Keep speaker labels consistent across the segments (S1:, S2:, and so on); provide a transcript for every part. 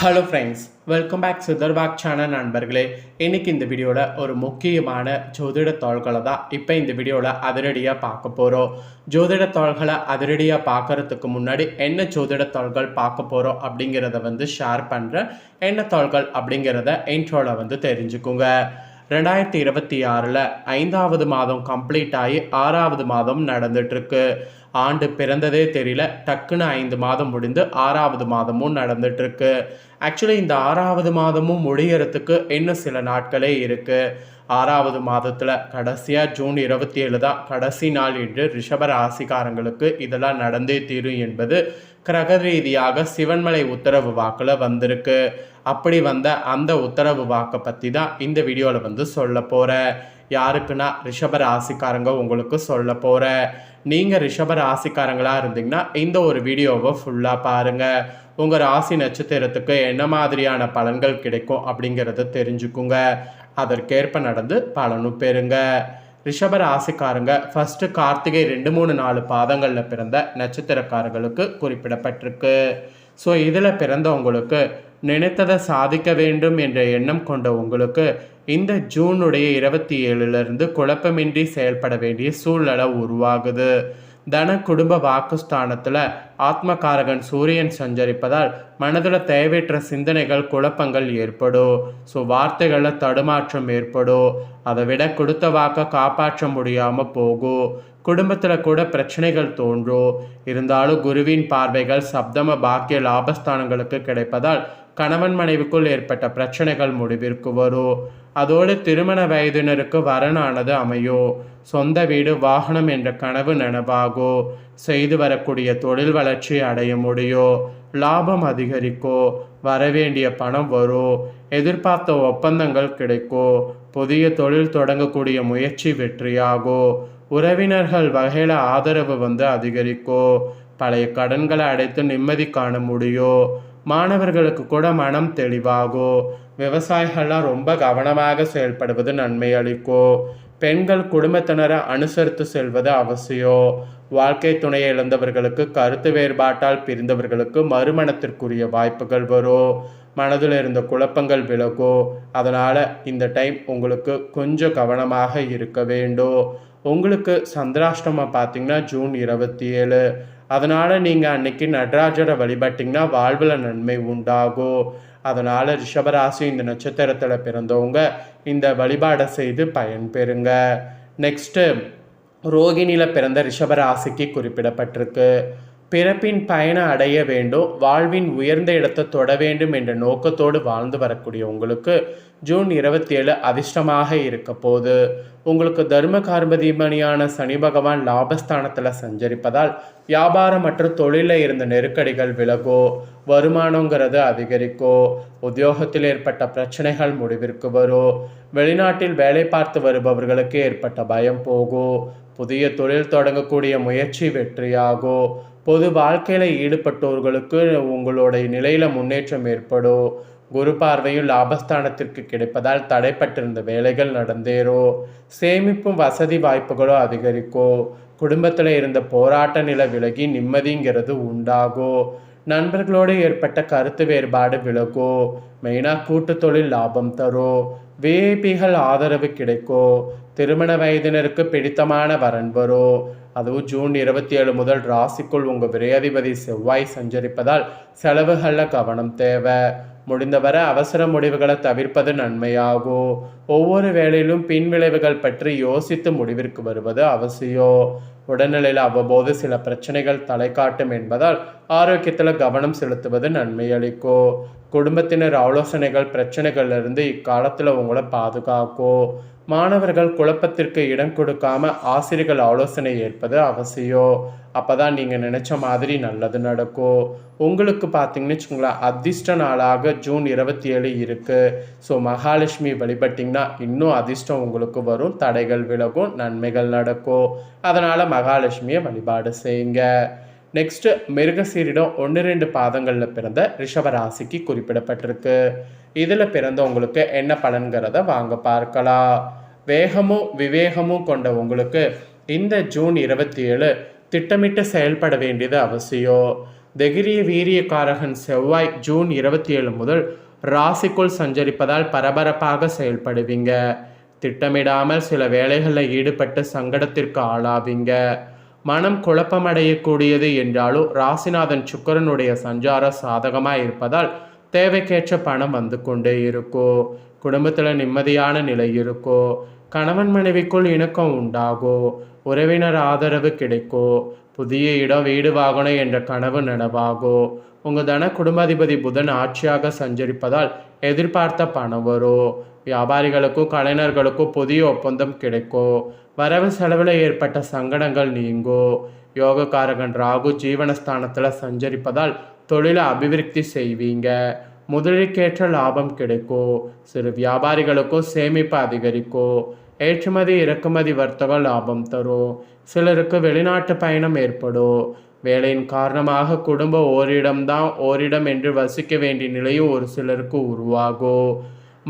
S1: Hello friends, welcome back சித்தர்வாக் channel நண்பர்களே. இன்றைக்கி இந்த வீடியோவில் ஒரு முக்கியமான ஜோதிட தாள்களை தான் இப்போ இந்த வீடியோவில் அதிரடியாக பார்க்க போகிறோம். ஜோதிட தாள்களை அதிரடியாக பார்க்குறதுக்கு முன்னாடி என்ன ஜோதிட தாள்கள் பார்க்க போகிறோம் அப்படிங்கிறத ஷேர் பண்ணுறேன். என்ன தாள்கள் அப்படிங்கிறத இன்ட்ரோவில் தெரிஞ்சுக்குங்க. 2026 5வது மாதம் கம்ப்ளீட் ஆகி 6வது மாதம் நடந்துட்டுருக்கு. ஆண்டு பிறந்ததே தெரியல, டக்குன்னு 5 மாதம் முடிந்து 6வது மாதமும் நடந்துட்டுருக்கு. ஆக்சுவலி இந்த 6வது மாதமும் முடியறதுக்கு இன்னும் சில நாட்களே இருக்குது. 6வது மாதத்தில் கடைசியாக ஜூன் 27 தான் கடைசி நாள் என்று ரிஷப ராசிக்காரங்களுக்கு இதெல்லாம் நடந்தே தீரும் என்பது கிரக ரீதியாக சிவன்மலை உத்தரவு வாக்கில் வந்திருக்கு. அப்படி வந்த அந்த உத்தரவு வாக்கை பற்றி தான் இந்த வீடியோவில் சொல்ல போகிறேன். யாருக்குன்னா ரிஷப ராசிக்காரங்க உங்களுக்கு சொல்ல போகிறேன். நீங்கள் ரிஷப ராசிக்காரங்களாக இருந்தீங்கன்னா இந்த ஒரு வீடியோவை ஃபுல்லாக பாருங்கள். உங்கள் ராசி நட்சத்திரத்துக்கு என்ன மாதிரியான பலன்கள் கிடைக்கும் அப்படிங்கிறத தெரிஞ்சுக்குங்க. அதற்கேற்ப நடந்து பலனும் பெறுங்க. ரிஷப ராசிக்காரங்க ஃபஸ்ட்டு கார்த்திகை 2, 3, 4 பாதங்களில் பிறந்த நட்சத்திரக்காரர்களுக்கு குறிப்பிடப்பட்டிருக்கு. ஸோ இதில் பிறந்தவங்களுக்கு நினைத்ததை சாதிக்க வேண்டும் என்ற எண்ணம் கொண்ட உங்களுக்கு இந்த ஜூனுடைய 27 குழப்பமின்றி செயல்பட வேண்டிய சூழ்நிலை உருவாகுது. தன குடும்ப வாக்குஸ்தானத்தில் ஆத்மகாரகன் சூரியன் சஞ்சரிப்பதால் மனதில் தேவையற்ற சிந்தனைகள் குழப்பங்கள் ஏற்படும். ஸோ வார்த்தைகளில் தடுமாற்றம் ஏற்படும். அதை விட கொடுத்த வாக்கை காப்பாற்ற முடியாமல் போகும். குடும்பத்தில் கூட பிரச்சனைகள் தோன்றும். இருந்தாலும் குருவின் பார்வைகள் சப்தம பாக்கிய லாபஸ்தானங்களுக்கு கிடைப்பதால் கணவன் மனைவிக்குள் ஏற்பட்ட பிரச்சனைகள் முடிவிற்கு வரும். அதோடு திருமண வயதினருக்கு வரனானது அமையும். சொந்த வீடு வாகனம் என்ற கனவு நனவாகும். செய்து வரக்கூடிய தொழில் வளர்ச்சி அடைய முடியும். லாபம் அதிகரிக்கும். வரவேண்டிய பணம் வரும். எதிர்பார்த்த ஒப்பந்தங்கள் கிடைக்கும். புதிய தொழில் தொடங்கக்கூடிய முயற்சி வெற்றியாகும். உறவினர்கள் வகையில் ஆதரவு அதிகரிக்கும். பழைய கடன்களை அடைத்து நிம்மதி காண முடியும். மாணவர்களுக்கு கூட மனம் தெளிவாகும். விவசாயிகள்லாம் ரொம்ப கவனமாக செயல்படுவது நன்மை அளிக்கும். பெண்கள் குடும்பத்தினரை அனுசரித்து செல்வது அவசியம். வாழ்க்கை துணையை இழந்தவர்களுக்கு, கருத்து வேறுபாட்டால் பிரிந்தவர்களுக்கு மறுமணத்திற்குரிய வாய்ப்புகள் வரும். மனதில் இருந்த குழப்பங்கள் விலகும். அதனால் இந்த டைம் உங்களுக்கு கொஞ்சம் கவனமாக இருக்க வேண்டும். உங்களுக்கு சந்திராஷ்டமம் பார்த்திங்கன்னா ஜூன் 27. அதனால் நீங்கள் அன்னைக்கு நடராஜரை வழிபட்டிங்கன்னா வாழ்வில் நன்மை உண்டாகும். அதனால் ரிஷபராசி இந்த நட்சத்திரத்தில் பிறந்தவங்க இந்த வழிபாடை செய்து பயன்பெறுங்க. நெக்ஸ்ட்டு ரோகிணியில் பிறந்த ரிஷபராசிக்கு குறிப்பிடப்பட்டிருக்கு. பிறப்பின் பயனை அடைய வேண்டும், வாழ்வின் உயர்ந்த இடத்தை தொட வேண்டும் என்ற நோக்கத்தோடு வாழ்ந்து வரக்கூடிய உங்களுக்கு ஜூன் 27 அதிர்ஷ்டமாக இருக்க போது. உங்களுக்கு தர்ம கார்பதிமணியான சனி பகவான் லாபஸ்தானத்தில் சஞ்சரிப்பதால் வியாபாரம் மற்றும் தொழிலில் இருந்த நெருக்கடிகள் விலகும். வருமானங்கிறது அதிகரிக்கும். உத்தியோகத்தில் ஏற்பட்ட பிரச்சனைகள் முடிவிற்கு வரும். வெளிநாட்டில் வேலை பார்த்து வருபவர்களுக்கு ஏற்பட்ட பயம் போகும். புதிய தொழில் தொடங்கக்கூடிய முயற்சி வெற்றியாகும். பொது வாழ்க்கையில் ஈடுபட்டோர்களுக்கு உங்களுடைய நிலையில் முன்னேற்றம் ஏற்படும். குரு பார்வையும் லாபஸ்தானத்திற்கு கிடைப்பதால் தடைப்பட்டிருந்த வேலைகள் நடந்தேறும். சேமிப்பும் வசதி வாய்ப்புகளும் அதிகரிக்கும். குடும்பத்தில் இருந்த போராட்ட நிலை விலகி நிம்மதிங்கிறது உண்டாகும். நண்பர்களோடு ஏற்பட்ட கருத்து வேறுபாடு விலகும். மெயினாக கூட்டு தொழில் லாபம் தரும். விஐபிகள் ஆதரவு கிடைக்கும். திருமண வயதினருக்கு பிடித்தமான வரன் வரும். அதுவும் ஜூன் 27 முதல் ராசிக்குள் உங்கள் விரையாதிபதி செவ்வாய் சஞ்சரிப்பதால் செலவுகளில் கவனம் தேவை. முடிந்தவரை அவசர முடிவுகளை தவிர்ப்பது நன்மையாகும். ஒவ்வொரு வேளையிலும் பின்விளைவுகள் பற்றி யோசித்து முடிவிற்கு வருவது அவசியம். உடல்நிலையில் அவ்வப்போது சில பிரச்சனைகள் தலை காட்டும் என்பதால் ஆரோக்கியத்தில் கவனம் செலுத்துவது நன்மை அளிக்கும். குடும்பத்தினர் ஆலோசனைகள் பிரச்சனைகள்லேருந்து இக்காலத்தில் உங்களை பாதுகாக்கும். மாணவர்கள் குழப்பத்திற்கு இடம் கொடுக்காம ஆசிரியர்கள் ஆலோசனை ஏற்பது அவசியம். அப்போ தான் நீங்கள் நினச்ச மாதிரி நல்லது நடக்கும். உங்களுக்கு பார்த்தீங்கன்னு வச்சுக்கோங்களேன், அதிர்ஷ்ட நாளாக ஜூன் 27 இருக்குது. ஸோ மகாலட்சுமி வழிபட்டிங்கன்னா இன்னும் அதிர்ஷ்டம் உங்களுக்கு வரும். தடைகள் விலகும். நன்மைகள் நடக்கும். அதனால் மகாலட்சுமியை வழிபாடு செய்யுங்க. நெக்ஸ்ட்டு மிருகசீரிடம் 1, 2 பாதங்களில் பிறந்த ரிஷபராசிக்கு குறிப்பிடப்பட்டிருக்கு. இதில் பிறந்தவங்களுக்கு என்ன பலன்கிறத வாங்க பார்க்கலாம். வேகமும் விவேகமும் கொண்ட உங்களுக்கு இந்த ஜூன் 27 திட்டமிட்டு செயல்பட வேண்டியது அவசியம். தைரிய வீரியக்காரகன் செவ்வாய் ஜூன் 27 முதல் ராசிக்குள் சஞ்சரிப்பதால் பரபரப்பாக செயல்படுவீங்க. திட்டமிடாமல் சில வேலைகளில் ஈடுபட்டு சங்கடத்திற்கு ஆளாவீங்க. மனம் குழப்பமடையக்கூடியது என்றாலும் ராசிநாதன் சுக்கிரனுடைய சஞ்சாரம் சாதகமாக இருப்பதால் தேவைக்கேற்ற பணம் வந்து கொண்டே இருக்கும். குடும்பத்தில் நிம்மதியான நிலை இருக்கும். கணவன் மனைவிக்குள் இணக்கம் உண்டாகும். உறவினர் ஆதரவு கிடைக்கும். புதிய இடம் வீடு வாகனம் என்ற கனவு நனவாகும். உங்கள் தன குடும்பாதிபதி புதன் ஆட்சியாக சஞ்சரிப்பதால் எதிர்பார்த்த பணம் வரும். வியாபாரிகளுக்கும் கலைஞர்களுக்கும் புதிய ஒப்பந்தம் கிடைக்கும். வரவு செலவில் ஏற்பட்ட சங்கடங்கள் நீங்கும். யோகக்காரகன் ராகு ஜீவனஸ்தானத்தில் சஞ்சரிப்பதால் தொழிலை அபிவிருத்தி செய்வீங்க. முதலீட்டுக்கேற்ற லாபம் கிடைக்கும். சிறு வியாபாரிகளுக்கும் சேமிப்பு அதிகரிக்கும். ஏற்றுமதி இறக்குமதி வர்த்தகம் லாபம் தரும். சிலருக்கு வெளிநாட்டு பயணம் ஏற்படும். வேலையின் காரணமாக குடும்பம் ஓரிடம் என்று வசிக்க வேண்டிய நிலையும் ஒரு சிலருக்கு உருவாகும்.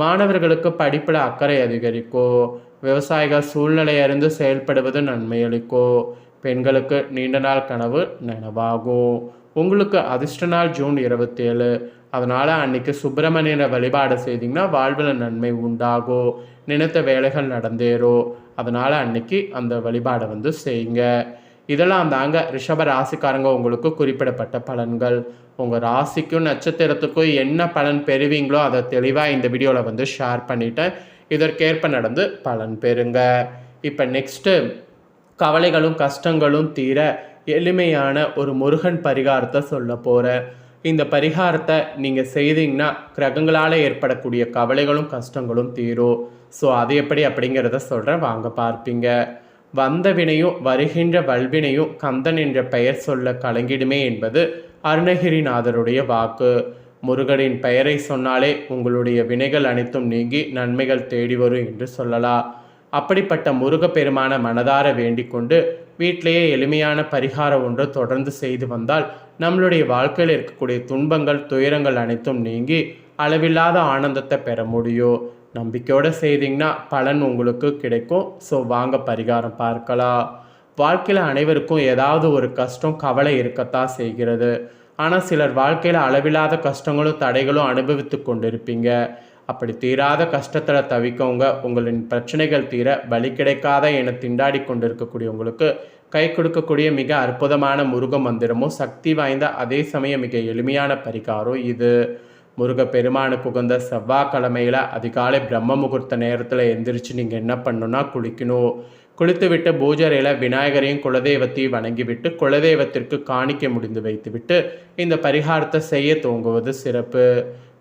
S1: மாணவர்களுக்கு படிப்பில் அக்கறை அதிகரிக்கும். விவசாயிகள் சூழ்நிலை அறிந்து செயல்படுவது நன்மையளிக்கும். பெண்களுக்கு நீண்ட நாள் கனவு நனவாகும். உங்களுக்கு அதிர்ஷ்ட நாள் ஜூன் 27. அதனால் அன்றைக்கி சுப்பிரமணியனை வழிபாடு செய்திங்கன்னா வாழ்வில் நன்மை உண்டாகும். நினைத்த வேலைகள் நடந்தேறும். அதனால் அன்றைக்கி அந்த வழிபாடை செய்யுங்க. இதெல்லாம் தாங்க ரிஷப ராசிக்காரங்க உங்களுக்கு குறிப்பிடப்பட்ட பலன்கள். உங்கள் ராசிக்கும் நட்சத்திரத்துக்கும் என்ன பலன் பெறுவீங்களோ அதை தெளிவாக இந்த வீடியோவில் ஷேர் பண்ணிவிட்டேன். இதற்கேற்ப நடந்து பலன் பெறுங்க. இப்போ நெக்ஸ்ட்டு கவலைகளும் கஷ்டங்களும் தீர எளிமையான ஒரு முருகன் பரிகாரத்தை சொல்ல போகிறேன். இந்த பரிகாரத்தை நீங்கள் செய்தீங்கன்னா கிரகங்களால் ஏற்படக்கூடிய கவலைகளும் கஷ்டங்களும் தீரும். ஸோ அது எப்படி அப்படிங்கிறத சொல்கிறேன், வாங்க பார்ப்பீங்க. வந்த வினையும் வருகின்ற வல்வினையும் கந்தன் என்ற பெயர் சொல்ல கலங்கிடுமே என்பது அருணகிரிநாதருடைய வாக்கு. முருகனின் பெயரை சொன்னாலே உங்களுடைய வினைகள் அனைத்தும் நீங்கி நன்மைகள் தேடி வரும் என்று சொல்லலாம். அப்படிப்பட்ட முருகப்பெருமான மனதார வேண்டிக் கொண்டு வீட்டிலேயே எளிமையான பரிகாரம் ஒன்று தொடர்ந்து செய்து வந்தால் நம்மளுடைய வாழ்க்கையில் இருக்கக்கூடிய துன்பங்கள் துயரங்கள் அனைத்தும் நீங்கி அளவில்லாத ஆனந்தத்தை பெற முடியும். நம்பிக்கையோடு செய்தீங்கன்னா பலன் உங்களுக்கு கிடைக்கும். ஸோ வாங்க பரிகாரம் பார்க்கலாம். வாழ்க்கையில் அனைவருக்கும் ஏதாவது ஒரு கஷ்டம் கவலை இருக்கத்தான் செய்கிறது. ஆனால் சிலர் வாழ்க்கையில் அளவில்லாத கஷ்டங்களும் தடைகளும் அனுபவித்து கொண்டிருப்பீங்க. அப்படி தீராத கஷ்டத்தில் தவிக்கவங்க உங்களின் பிரச்சனைகள் தீர வழி கிடைக்காத என திண்டாடி கொண்டிருக்கக்கூடிய உங்களுக்கு கை கொடுக்கக்கூடிய மிக அற்புதமான முருக மந்திரமும் சக்தி வாய்ந்த அதே சமயம் மிக எளிமையான பரிகாரம் இது. முருக பெருமானுக்கு உகந்த செவ்வாய்க்கிழமையில் அதிகாலை பிரம்ம முகூர்த்த நேரத்தில் எந்திரிச்சு நீங்கள் என்ன பண்ணணும்னா குளிக்கணும். குளித்து விட்டு பூஜரையில் விநாயகரையும் குலதெய்வத்தையும் வணங்கிவிட்டு குலதெய்வத்திற்கு காணிக்கை முடிந்து வைத்துவிட்டு இந்த பரிகாரத்தை செய்ய துவங்குவது சிறப்பு.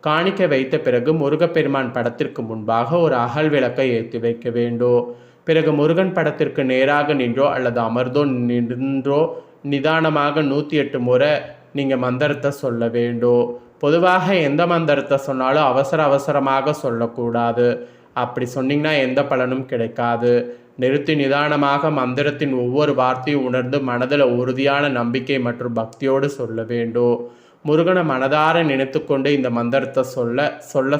S1: காணிக்கை வைத்த பிறகு முருகப்பெருமான் படத்திற்கு முன்பாக ஒரு அகல் விளக்கை ஏற்றி வைக்க வேண்டும். பிறகு முருகன் படத்திற்கு நேராக நின்றோ அல்லது அமர்ந்தோ நின்றோ நிதானமாக 108 முறை நீங்கள் மந்திரத்தை சொல்ல வேண்டும். பொதுவாக எந்த மந்திரத்தை சொன்னாலும் அவசரமாக சொல்லக்கூடாது. அப்படி சொன்னீங்கன்னா எந்த பலனும் கிடைக்காது. நிறுத்தி நிதானமாக மந்திரத்தின் ஒவ்வொரு வார்த்தையும் உணர்ந்து மனதில் உறுதியான நம்பிக்கை மற்றும் பக்தியோடு சொல்ல வேண்டும். முருகனை மனதார நினைத்து கொண்டு இந்த மந்திரத்தை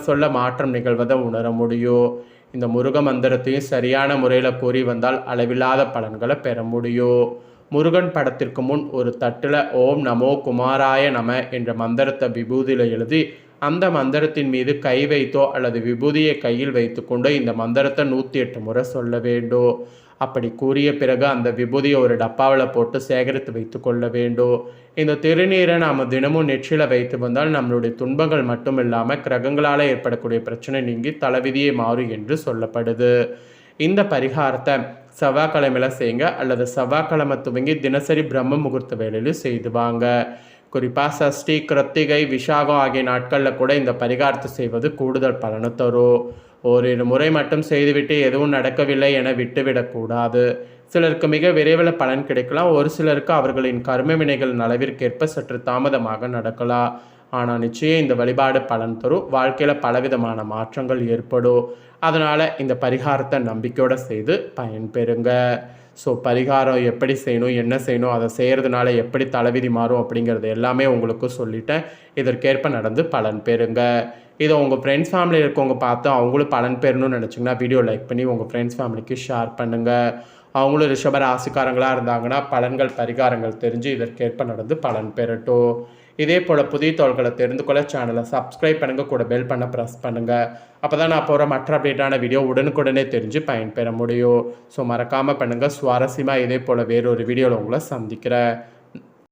S1: சொல்ல மாற்றம் நிகழ்வதை உணர முடியும். இந்த முருக மந்திரத்தையும் சரியான முறையில் கூறி வந்தால் அளவில்லாத பலன்களை பெற முடியும். முருகன் படத்திற்கு முன் ஒரு தட்டில் ஓம் நமோ குமாராய நம என்ற மந்திரத்தை விபூதியில் எழுதி அந்த மந்திரத்தின் மீது கை வைத்தோ அல்லது விபூதியை கையில் வைத்து கொண்டோ இந்த மந்திரத்தை 108 முறை சொல்ல வேண்டும். அப்படி கூறிய பிறகு அந்த விபூதியை ஒரு டப்பாவில் போட்டு சேகரித்து வைத்து கொள்ள வேண்டும். இந்த திருநீரை நாம் தினமும் நெற்றியில் வைத்து வந்தால் நம்மளுடைய துன்பங்கள் மட்டும் இல்லாமல் கிரகங்களால் ஏற்படக்கூடிய பிரச்சனை நீங்கி தலைவிதியே மாறும் என்று சொல்லப்படுது. இந்த பரிகாரத்தை செவ்வாய்க்கிழமையில் செய்யுங்க அல்லது செவ்வாய்க்கிழமை துவங்கி தினசரி பிரம்ம முகூர்த்த வேலையில் செய்து வாங்க. குறிப்பாக சஷ்டி கிருத்திகை விசாகம் ஆகிய நாட்களில் கூட இந்த பரிகாரத்தை செய்வது கூடுதல் பலனை தரும். ஓரிரு முறை மட்டும் செய்துவிட்டு எதுவும் நடக்கவில்லை என விட்டுவிடக்கூடாது. சிலருக்கு மிக விரைவில் பலன் கிடைக்கலாம். ஒரு சிலருக்கு அவர்களின் கர்ம வினைகள் அளவிற்கேற்ப சற்று தாமதமாக நடக்கலாம். ஆனால் நிச்சயம் இந்த வழிபாடு பலன் தரும். வாழ்க்கையில் பலவிதமான மாற்றங்கள் ஏற்படும். அதனால் இந்த பரிகாரத்தை நம்பிக்கையோடு செய்து பயன்பெறுங்க. ஸோ பரிகாரம் எப்படி செய்யணும் என்ன செய்யணும் அதை செய்கிறதுனால எப்படி தலைவிதி மாறும் அப்படிங்கிறது எல்லாமே உங்களுக்கு சொல்லிட்டேன். இதற்கேற்ப நடந்து பலன் பெறுங்க. இதை உங்கள் ஃப்ரெண்ட்ஸ் ஃபேமிலியில் இருக்கவங்க பார்த்து அவங்களும் பலன் பெறணும்னு நினச்சிங்கன்னா வீடியோ லைக் பண்ணி உங்கள் ஃப்ரெண்ட்ஸ் ஃபேமிலிக்கு ஷேர் பண்ணுங்கள். அவங்களும் ரிஷப ராசிக்காரங்களாக இருந்தாங்கன்னா பலன்கள் பரிகாரங்கள் தெரிஞ்சு இதற்கேற்ப நடந்து பலன் பெறட்டும். இதே போல் புதிய தகவல்களை தெரிந்து கொள்ள சேனலை சப்ஸ்கிரைப் பண்ணுங்கள், கூட பெல் பண்ண ப்ரெஸ் பண்ணுங்கள். அப்போ தான் நான் போகிற மற்ற அப்டேட்டான வீடியோ உடனுக்குடனே தெரிஞ்சு பயன்பெற முடியும். ஸோ மறக்காமல் பண்ணுங்கள். சுவாரஸ்யமாக இதே போல் வேறொரு வீடியோவில் உங்களை சந்திக்கிறேன்.